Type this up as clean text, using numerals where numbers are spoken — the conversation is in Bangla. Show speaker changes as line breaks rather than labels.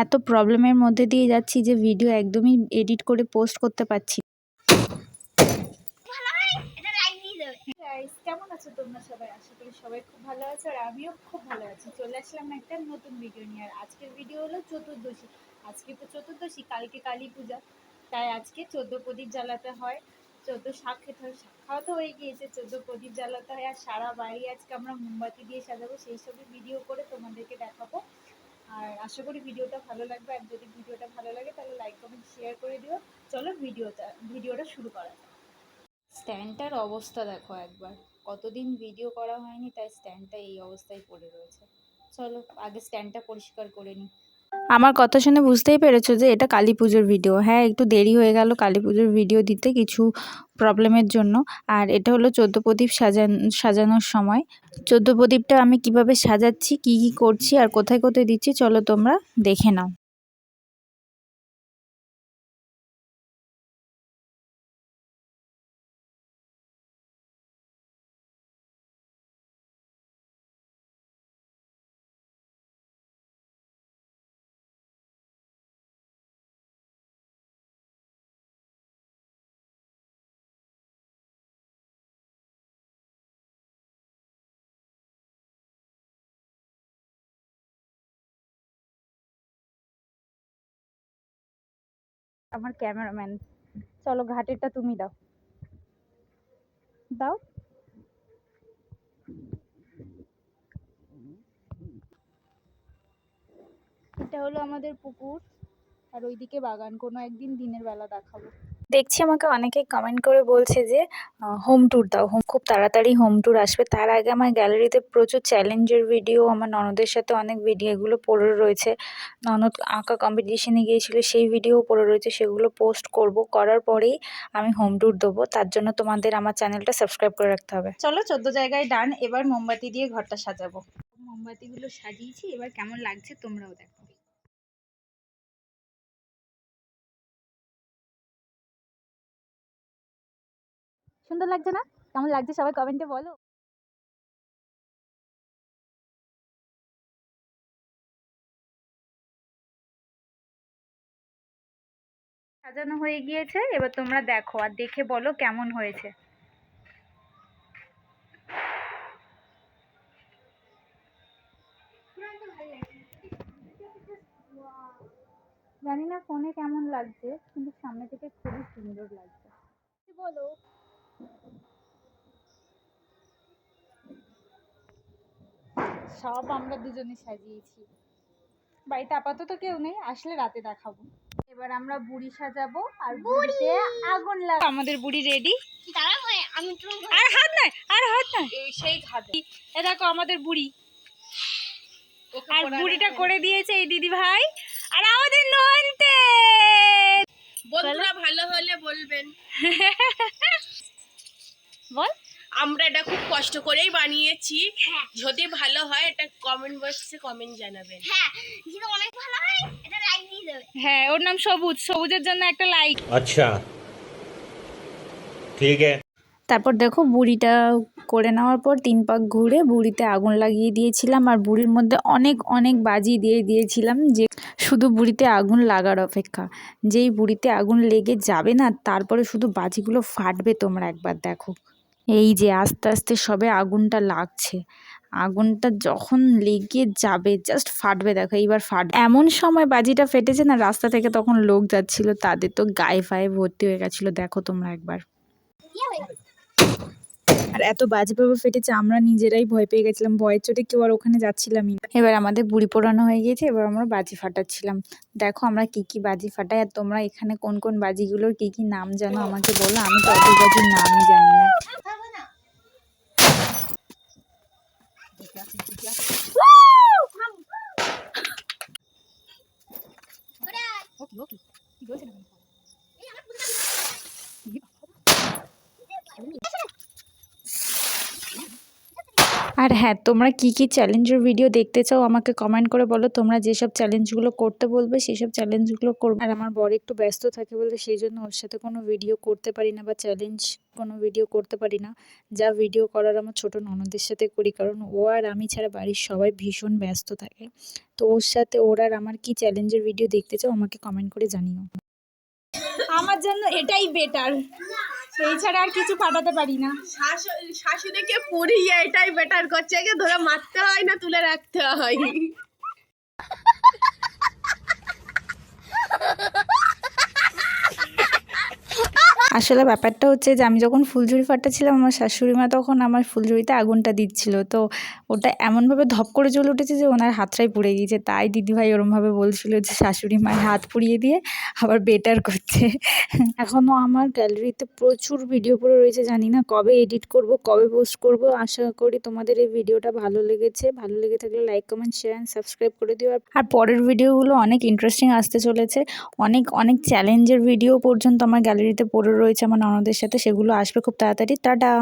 এত প্রবলেমের মধ্যে দিয়ে যাচ্ছি যে ভিডিও একদমই এডিট করে পোস্ট করতে পারছি। কেমন আছো তোমরা সবাই? আশা করি সবাই খুব ভালো আছো আর আমিও খুব ভালো আছি। চলে আসলাম একটা নতুন ভিডিও নিয়ে। আর আজকের ভিডিও হলো চতুর্দশী। আজকে তো চতুর্দশী, কালকে কালী পূজা, তাই আজকে 14 প্রদীপ জ্বালাতে হয়। 14 শাক খেতে হয়, শাক খাওয়া তো হয়ে গিয়েছে, 14 প্রদীপ জ্বালাতে হয়। আর সারা বাড়ি আজকে আমরা মোমবাতি দিয়ে সাজাবো, সেই সবই ভিডিও করে তোমাদেরকে দেখাবো। আর আশা করি ভিডিওটা ভালো লাগবে। আর যদি ভিডিওটা ভালো লাগে তাহলে লাইক কমেন্ট শেয়ার করে দিও। চলো ভিডিওটা শুরু করা যাক। স্ট্যান্ডটার অবস্থা দেখো একবার, কতদিন ভিডিও করা হয়নি তাই স্ট্যান্ডটা এই অবস্থায় পড়ে রয়েছে। চলো আগে স্ট্যান্ডটা পরিষ্কার করে নিই। আমার কথা শুনে বুঝতেই পেরেছো যে এটা কালী পুজোর ভিডিও। হ্যাঁ, একটু দেরি হয়ে গেল কালী পুজোর ভিডিও দিতে কিছু প্রবলেমের জন্য। আর এটা হলো 14 প্রদীপ সাজানোর সময়। 14 প্রদীপটা আমি কিভাবে সাজাচ্ছি, কি কি করছি আর কোথায় কোথায় দিচ্ছি, চলো তোমরা দেখে নাও। আমার ক্যামেরাম্যান, চলো ঘাটেরটা তুমি দাও দাও। এটা হলো আমাদের পুকুর আর ওইদিকে বাগান। কোনো একদিন দিনের বেলা দেখাবো। দেখছি আমাকে অনেকেই কমেন্ট করে বলছে যে হোম ট্যুর দাও, খুব তাড়াতাড়ি হোম ট্যুর আসবে। তার আগে আমার গ্যালারিতে প্রচুর চ্যালেঞ্জের ভিডিও, আমার ননদের সাথে অনেক ভিডিও এগুলো পড়ে রয়েছে। ননদ আঁকা কম্পিটিশনে গিয়েছিল, সেই ভিডিও পড়ে রয়েছে, সেগুলো পোস্ট করব। করার পরেই আমি হোম ট্যুর দেবো। তার জন্য তোমাদের আমার চ্যানেলটা সাবস্ক্রাইব করে রাখতে হবে। চলো 14 জায়গায় ডান, এবার মোমবাতি দিয়ে ঘরটা সাজাবো। মোমবাতিগুলো সাজিয়েছি, এবার কেমন লাগছে তোমরাও দেখো। সুন্দর লাগছে না? কেমন লাগছে সবাই কমেন্টে বলো। সাজানো হয়ে গিয়েছে, এবার তোমরা দেখো আর দেখে বলো কেমন হয়েছে। জানি না ফোনে কেমন লাগছে, কিন্তু সামনে থেকে খুবই সুন্দর লাগছে। বলো। সব আমরা দুজনে সাজিয়েছি। বাড়িতে আপাতত কেউ নেই, আসলে রাতে দেখাবো। এবার আমরা বুড়ি সাজাবো আর বুড়িতে আগুন লাগাবো। আমাদের বুড়ি রেডি। আর হাত নাই, আর হাত নাই, সেই ঘাটে এ দেখো আমাদের বুড়ি। আর বুড়িটা করে দিয়েছে এই দিদি ভাই আর আমাদের নন্তে।
বন্ধুরা ভালো হলে বলবেন।
বল।
আমরা এটা খুব কষ্ট করেই বানিয়েছি। যদি ভালো হয় এটা কমেন্ট বক্সে কমেন্ট জানাবেন। হ্যাঁ, যদি অনেক ভালো হয় এটা লাইক দিয়ে দেবেন।
হ্যাঁ, ওর নাম সবুজ, সবুজের জন্য একটা লাইক।
আচ্ছা ঠিক আছে।
তারপর দেখো বুড়িটা করে নেওয়ার পর 3 পাক ঘুরে বুড়িতে আগুন লাগিয়ে দিয়েছিলাম। আর বুড়ির মধ্যে অনেক অনেক বাজি দিয়ে দিয়েছিলাম, যে শুধু বুড়িতে আগুন লাগার অপেক্ষা। যেই বুড়িতে আগুন লেগে যাবে না, তারপরে শুধু বাজিগুলো ফাটবে, তোমরা একবার দেখো। এই যে আস্তে আস্তে সবে আগুনটা লাগছে, আগুনটা যখন লেগে যাবে জাস্ট ফাটবে, দেখো এইবার ফাটবে। এমন সময় বাজিটা ফেটেছে না, রাস্তা থেকে তখন লোক যাচ্ছিল, তাদের তো গায়ে ফায়ে ভর্তি হয়ে গেছিলো, দেখো তোমরা একবার। আর এত বাজেভাবে ফেটেছে, আমরা নিজেরাই ভয় পেয়ে গেছিলাম, ভয়ের চোটে কেউ আর ওখানে যাচ্ছিলামই না। এবার আমাদের বুড়ি পোড়ানো হয়ে গিয়েছে, এবার আমরা বাজি ফাটাচ্ছিলাম। দেখো আমরা কি কি বাজি ফাটাই। আর তোমরা এখানে কোন কোন বাজিগুলোর কি কি নাম জানো আমাকে বলো, আমি তো অত বাজির নামই জানি না। আর হ্যাঁ, তোমরা কি কি চ্যালেঞ্জের ভিডিও দেখতে চাও আমাকে কমেন্ট করে বলো। তোমরা যেসব চ্যালেঞ্জগুলো করতে বলবে সেসব চ্যালেঞ্জগুলো করবো। আর আমার বর একটু ব্যস্ত থাকে বলে সেই জন্য ওর সাথে কোনো ভিডিও করতে পারি না বা চ্যালেঞ্জ কোনো ভিডিও করতে পারি না। যা ভিডিও করার আমার ছোট ননদের সাথে করি, কারণ ও আর আমি ছাড়া বাড়ির সবাই ভীষণ ব্যস্ত থাকে। তো ওর সাথে ওর আর আমার কি চ্যালেঞ্জের ভিডিও দেখতে চাও আমাকে কমেন্ট করে জানিও। আমার জন্য এটাই বেটার, এই ছাড়া আর কিছু পাঠাতে পারি না।
শাশুড়িকে পুড়িয়ে এটাই বেটার করছে, একে ধরে মারতে হয় না তুলে রাখতে হয়।
আসলে ব্যাপারটা হচ্ছে যে আমি যখন ফুলঝুরি ফাটাচ্ছিলাম আমার শাশুড়ি মা তখন আমার ফুলঝুরিতে আগুনটা দিচ্ছিল, তো ওটা এমনভাবে ধপ করে জ্বলে উঠেছে যে ওনার হাতটাই পুড়ে গিয়েছে। তাই দিদিভাই ওরমভাবে বলছিল যে শাশুড়ি মায়ের হাত পুড়িয়ে দিয়ে আবার বেটার করছে। এখনও আমার গ্যালারিতে প্রচুর ভিডিও পড়ে রয়েছে, জানি না কবে এডিট করব, কবে পোস্ট করব। আশা করি তোমাদের এই ভিডিওটা ভালো লেগেছে। ভালো লেগে থাকলে like, comment, share and subscribe করে দিও। আর পরের ভিডিওগুলো অনেক ইন্টারেস্টিং আসতে চলেছে। অনেক অনেক চ্যালেঞ্জের ভিডিও পর্যন্ত আমার গ্যালারিতে পড়ে রয়েছে আমার ননদের সাথে, সেগুলো আসবে খুব তাড়াতাড়ি। টাটা।